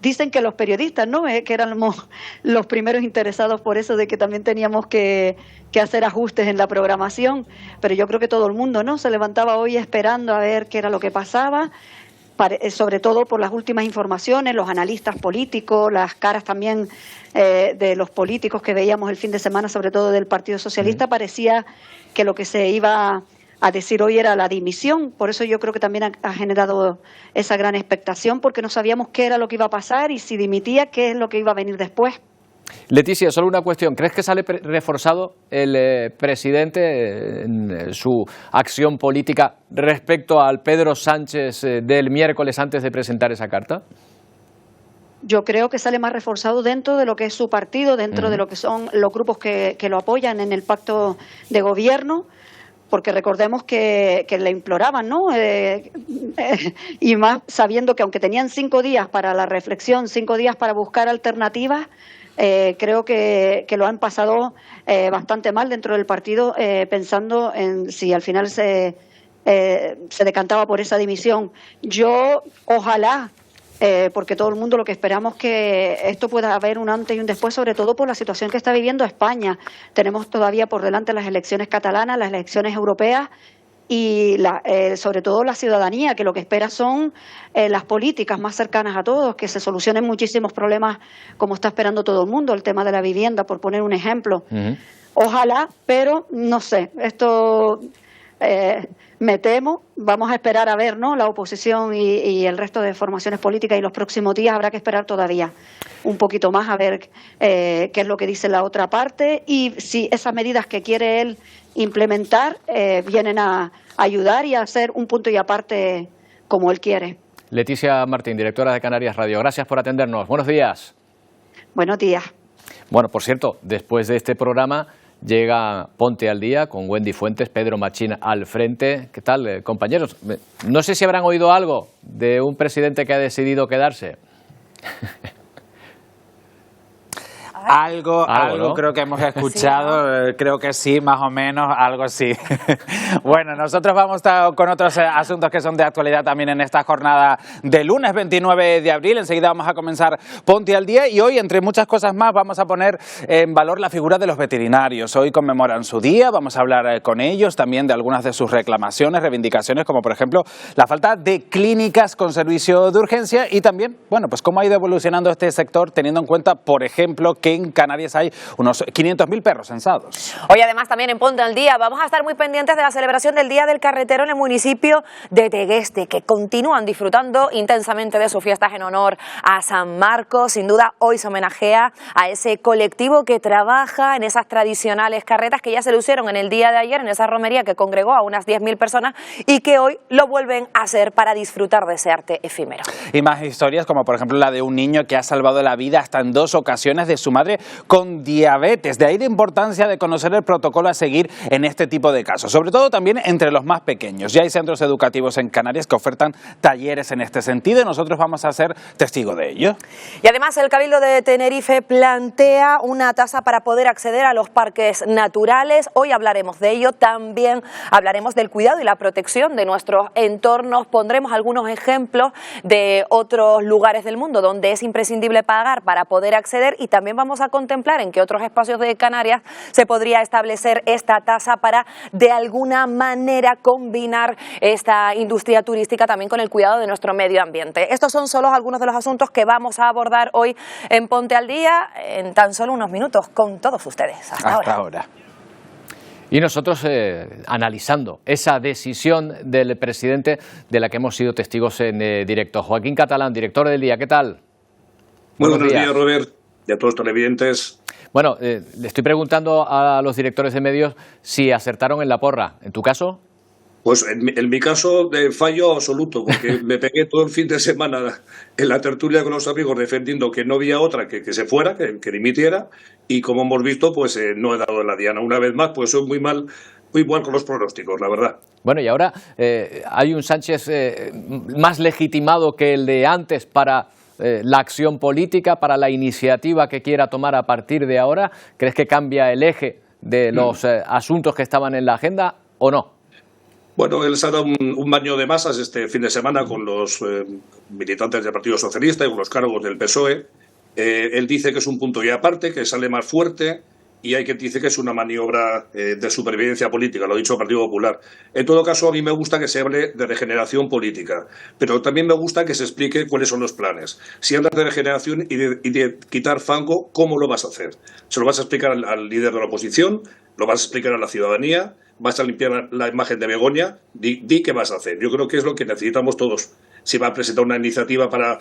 Dicen que los periodistas, ¿no? Que éramos los primeros interesados por eso, de que también teníamos que hacer ajustes en la programación, pero yo creo que todo el mundo, ¿no? Se levantaba hoy esperando a ver qué era lo que pasaba, sobre todo por las últimas informaciones, los analistas políticos, las caras también de los políticos que veíamos el fin de semana, sobre todo del Partido Socialista. Parecía que lo que se iba a decir hoy era la dimisión. Por eso yo creo que también ha generado esa gran expectación, porque no sabíamos qué era lo que iba a pasar y si dimitía, qué es lo que iba a venir después. Leticia, solo una cuestión. ¿Crees que sale reforzado el presidente en su acción política respecto al Pedro Sánchez del miércoles antes de presentar esa carta? Yo creo que sale más reforzado dentro de lo que es su partido, dentro de lo que son los grupos que lo apoyan en el pacto de gobierno, porque recordemos que le imploraban, ¿no? Y más sabiendo que aunque tenían 5 días para la reflexión, 5 días para buscar alternativas, creo que lo han pasado bastante mal dentro del partido, pensando en si al final se decantaba por esa dimisión. Yo, ojalá, porque todo el mundo lo que esperamos que esto pueda haber un antes y un después, sobre todo por la situación que está viviendo España. Tenemos todavía por delante las elecciones catalanas, las elecciones europeas y sobre todo la ciudadanía, que lo que espera son las políticas más cercanas a todos, que se solucionen muchísimos problemas como está esperando todo el mundo, el tema de la vivienda, por poner un ejemplo. Ojalá, pero no sé, esto... me temo, vamos a esperar a ver, ¿no? La oposición y el resto de formaciones políticas, y los próximos días habrá que esperar todavía un poquito más a ver qué es lo que dice la otra parte y si esas medidas que quiere él implementar vienen a ayudar y a hacer un punto y aparte como él quiere. Leticia Martín, directora de Canarias Radio, gracias por atendernos. Buenos días. Buenos días. Bueno, por cierto, después de este programa llega Ponte al Día con Wendy Fuentes, Pedro Machín al frente. ¿Qué tal, compañeros? No sé si habrán oído algo de un presidente que ha decidido quedarse. Algo ¿no? Creo que hemos escuchado, sí, creo que sí, más o menos, algo sí. Bueno, nosotros vamos con otros asuntos que son de actualidad también en esta jornada de lunes 29 de abril. Enseguida vamos a comenzar Ponte al Día y hoy, entre muchas cosas más, vamos a poner en valor la figura de los veterinarios. Hoy conmemoran su día, vamos a hablar con ellos también de algunas de sus reclamaciones, reivindicaciones, como por ejemplo la falta de clínicas con servicio de urgencia y también, bueno, pues cómo ha ido evolucionando este sector teniendo en cuenta, por ejemplo, que en Canarias hay unos 500.000 perros censados. Hoy además también en Ponte al Día vamos a estar muy pendientes de la celebración del Día del Carretero en el municipio de Tegueste, que continúan disfrutando intensamente de sus fiestas en honor a San Marcos. Sin duda hoy se homenajea a ese colectivo que trabaja en esas tradicionales carretas que ya se lucieron en el día de ayer en esa romería que congregó a unas 10.000 personas y que hoy lo vuelven a hacer para disfrutar de ese arte efímero. Y más historias como por ejemplo la de un niño que ha salvado la vida hasta en 2 ocasiones de su madre con diabetes. De ahí la importancia de conocer el protocolo a seguir en este tipo de casos, sobre todo también entre los más pequeños. Ya hay centros educativos en Canarias que ofertan talleres en este sentido y nosotros vamos a ser testigo de ello. Y además el Cabildo de Tenerife plantea una tasa para poder acceder a los parques naturales. Hoy hablaremos de ello, también hablaremos del cuidado y la protección de nuestros entornos. Pondremos algunos ejemplos de otros lugares del mundo donde es imprescindible pagar para poder acceder y también vamos a contemplar en qué otros espacios de Canarias se podría establecer esta tasa para de alguna manera combinar esta industria turística también con el cuidado de nuestro medio ambiente. Estos son solo algunos de los asuntos que vamos a abordar hoy en Ponte al Día en tan solo unos minutos con todos ustedes. Hasta ahora. Y nosotros analizando esa decisión del presidente de la que hemos sido testigos en directo. Joaquín Catalán, director del Día, ¿qué tal? Muy buenos días, Robert, y a todos los televidentes. Bueno, le estoy preguntando a los directores de medios si acertaron en la porra. ¿En tu caso? Pues en mi caso, de fallo absoluto, porque me pegué todo el fin de semana en la tertulia con los amigos defendiendo que no había otra que se fuera, que dimitiera, y como hemos visto, pues no he dado en la diana. Una vez más, pues soy muy mal con los pronósticos, la verdad. Bueno, y ahora hay un Sánchez más legitimado que el de antes para la acción política, para la iniciativa que quiera tomar a partir de ahora. ¿Crees que cambia el eje de los asuntos que estaban en la agenda o no? Bueno, él se ha dado un baño de masas este fin de semana con los militantes del Partido Socialista y con los cargos del PSOE. Él dice que es un punto y aparte, que sale más fuerte, y hay quien dice que es una maniobra de supervivencia política, lo ha dicho el Partido Popular. En todo caso, a mí me gusta que se hable de regeneración política, pero también me gusta que se explique cuáles son los planes. Si hablas de regeneración y de quitar fango, ¿cómo lo vas a hacer? ¿Se lo vas a explicar al líder de la oposición? ¿Lo vas a explicar a la ciudadanía? ¿Vas a limpiar la imagen de Begoña? Di qué vas a hacer. Yo creo que es lo que necesitamos todos. Si va a presentar una iniciativa para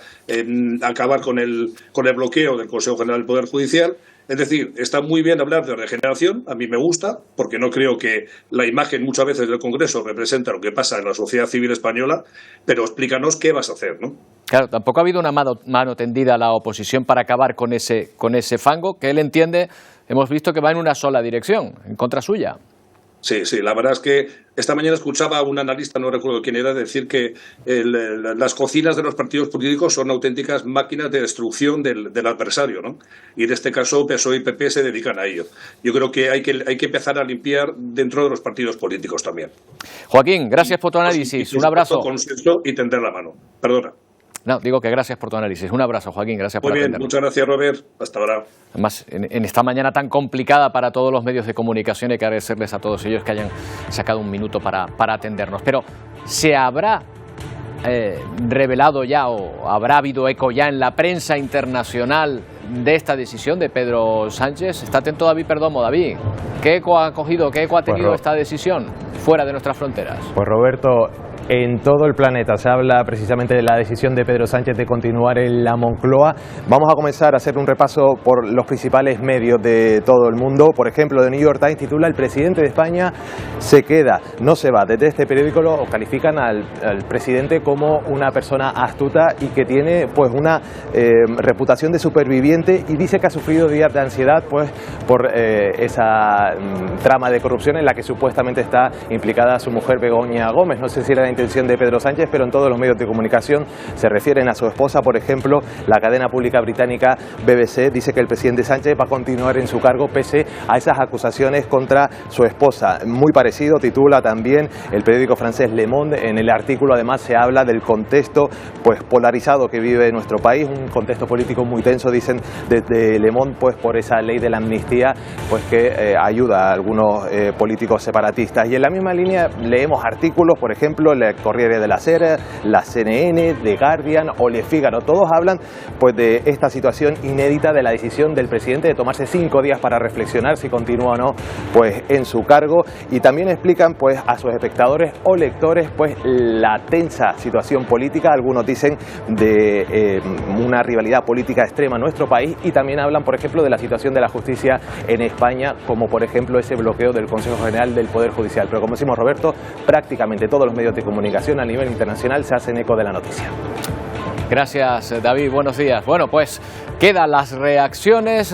acabar con el bloqueo del Consejo General del Poder Judicial, Es decir, está muy bien hablar de regeneración, a mí me gusta, porque no creo que la imagen muchas veces del Congreso representa lo que pasa en la sociedad civil española, pero explícanos qué vas a hacer, ¿no? Claro, tampoco ha habido una mano tendida a la oposición para acabar con ese fango que él entiende, hemos visto que va en una sola dirección, en contra suya. Sí, la verdad es que esta mañana escuchaba a un analista, no recuerdo quién era, decir que las cocinas de los partidos políticos son auténticas máquinas de destrucción del adversario, ¿no? Y en este caso PSOE y PP se dedican a ello. Yo creo que hay que empezar a limpiar dentro de los partidos políticos también. Joaquín, gracias por tu análisis. Un abrazo. Consenso y tender la mano. Perdona. No, digo que gracias por tu análisis. Un abrazo, Joaquín, gracias por atendernos. Muy bien, muchas gracias, Robert. Hasta ahora. Además, en esta mañana tan complicada para todos los medios de comunicación, hay que agradecerles a todos ellos que hayan sacado un minuto para atendernos. Pero, ¿se habrá revelado ya o habrá habido eco ya en la prensa internacional de esta decisión de Pedro Sánchez? Está atento David Perdomo. David, ¿qué eco ha cogido, qué eco ha tenido esta decisión fuera de nuestras fronteras? Pues Roberto, en todo el planeta se habla precisamente de la decisión de Pedro Sánchez de continuar en la Moncloa. Vamos a comenzar a hacer un repaso por los principales medios de todo el mundo. Por ejemplo, The New York Times titula: "El presidente de España se queda, no se va". Desde este periódico lo califican al presidente como una persona astuta y que tiene pues una reputación de superviviente, y dice que ha sufrido días de ansiedad pues por esa trama de corrupción en la que supuestamente está implicada su mujer Begoña Gómez. No sé si era la intención de Pedro Sánchez, pero en todos los medios de comunicación se refieren a su esposa. Por ejemplo, la cadena pública británica BBC dice que el presidente Sánchez va a continuar en su cargo pese a esas acusaciones contra su esposa. Muy parecido titula también el periódico francés Le Monde. En el artículo además se habla del contexto pues polarizado que vive nuestro país, un contexto político muy tenso, dicen desde Le Monde, pues por esa ley de la amnistía pues que ayuda a algunos políticos separatistas. Y en la misma línea leemos artículos, por ejemplo, el Corriere della Sera, la CNN, The Guardian o Le Figaro. Todos hablan pues de esta situación inédita de la decisión del presidente de tomarse 5 días para reflexionar si continúa o no pues en su cargo, y también explican pues a sus espectadores o lectores pues la tensa situación política. Algunos dicen de una rivalidad política extrema en nuestro país, y también hablan, por ejemplo, de la situación de la justicia en España, como por ejemplo ese bloqueo del Consejo General del Poder Judicial. Pero como decimos, Roberto, prácticamente todos los medios de comunicación a nivel internacional se hacen eco de la noticia. Gracias, David. Buenos días. Bueno, pues quedan las reacciones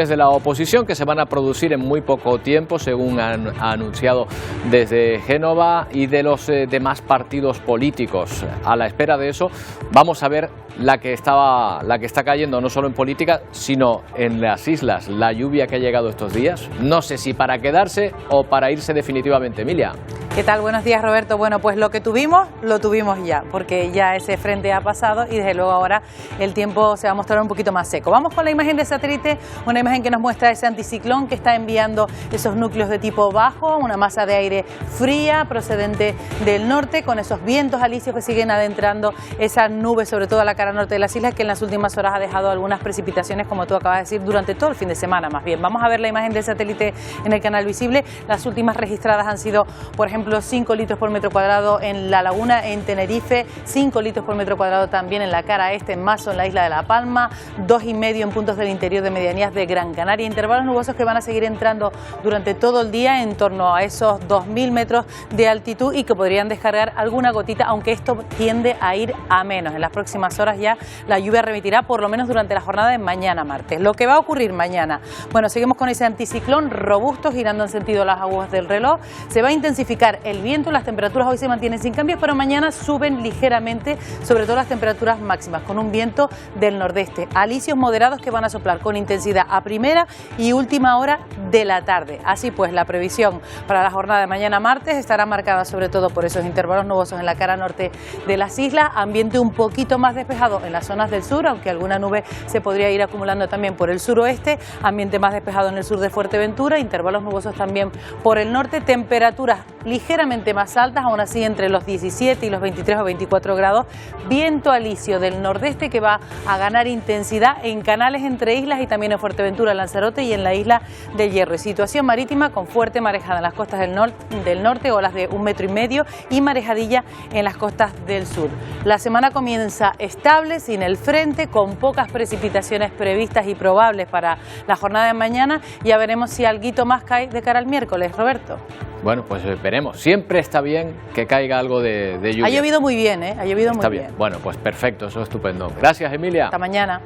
de la oposición que se van a producir en muy poco tiempo, según han anunciado desde Génova, y de los demás partidos políticos. A la espera de eso, vamos a ver la que está cayendo no solo en política, sino en las islas. La lluvia que ha llegado estos días, no sé si para quedarse o para irse definitivamente. Emilia. ¿Qué tal? Buenos días, Roberto. Bueno, pues lo tuvimos ya, porque ya ese frente ha pasado y desde luego ahora el tiempo se va a mostrar un poquito más seco. Vamos con la imagen de satélite, una imagen que nos muestra ese anticiclón que está enviando esos núcleos de tipo bajo, una masa de aire fría procedente del norte, con esos vientos alisios que siguen adentrando esa nube, sobre todo a la cara norte de las islas, que en las últimas horas ha dejado algunas precipitaciones, como tú acabas de decir, durante todo el fin de semana más bien. Vamos a ver la imagen de satélite en el canal visible. Las últimas registradas han sido, por ejemplo, 5 litros por metro cuadrado en La Laguna, en Tenerife, 5 litros por metro cuadrado también en la cara este, en Mazo, en la isla de La Palma, 2,5 en puntos del interior de medianías de Gran Canaria. Intervalos nubosos que van a seguir entrando durante todo el día en torno a esos 2.000 metros de altitud y que podrían descargar alguna gotita, aunque esto tiende a ir a menos. En las próximas horas ya la lluvia remitirá, por lo menos durante la jornada de mañana martes. Lo que va a ocurrir mañana, bueno, seguimos con ese anticiclón robusto girando en sentido las aguas del reloj. Se va a intensificar el viento, las temperaturas hoy se mantienen sin cambios, pero mañana suben ligeramente, sobre todo las temperaturas máximas, con un viento del nordeste, alisios moderados que van a soplar con intensidad a primera y última hora de la tarde. Así pues, la previsión para la jornada de mañana martes estará marcada sobre todo por esos intervalos nubosos en la cara norte de las islas, ambiente un poquito más despejado en las zonas del sur, aunque alguna nube se podría ir acumulando también por el suroeste, ambiente más despejado en el sur de Fuerteventura, intervalos nubosos también por el norte, temperaturas ligeramente más altas, aún así entre los 17 y los 23 o 24 grados, viento alisio del nordeste que va a ganar intensidad en canales entre islas y también en Fuerteventura, Lanzarote y en la isla del Hierro. Y situación marítima con fuerte marejada en las costas del norte, olas de 1,5 metros y marejadilla en las costas del sur. La semana comienza estable estable, sin el frente, con pocas precipitaciones previstas y probables para la jornada de mañana. Ya veremos si alguito más cae de cara al miércoles, Roberto. Bueno, pues veremos. Siempre está bien que caiga algo de lluvia. Ha llovido muy bien, ¿eh? Ha llovido está muy bien. Bueno, pues perfecto, eso es estupendo. Gracias, Emilia. Hasta mañana.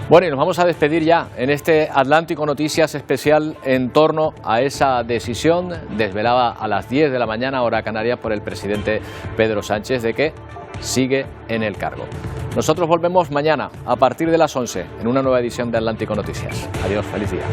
Bueno, y nos vamos a despedir ya en este Atlántico Noticias especial en torno a esa decisión desvelada a las 10 de la mañana, hora canaria, por el presidente Pedro Sánchez, de que sigue en el cargo. Nosotros volvemos mañana a partir de las 11 en una nueva edición de Atlántico Noticias. Adiós, feliz día.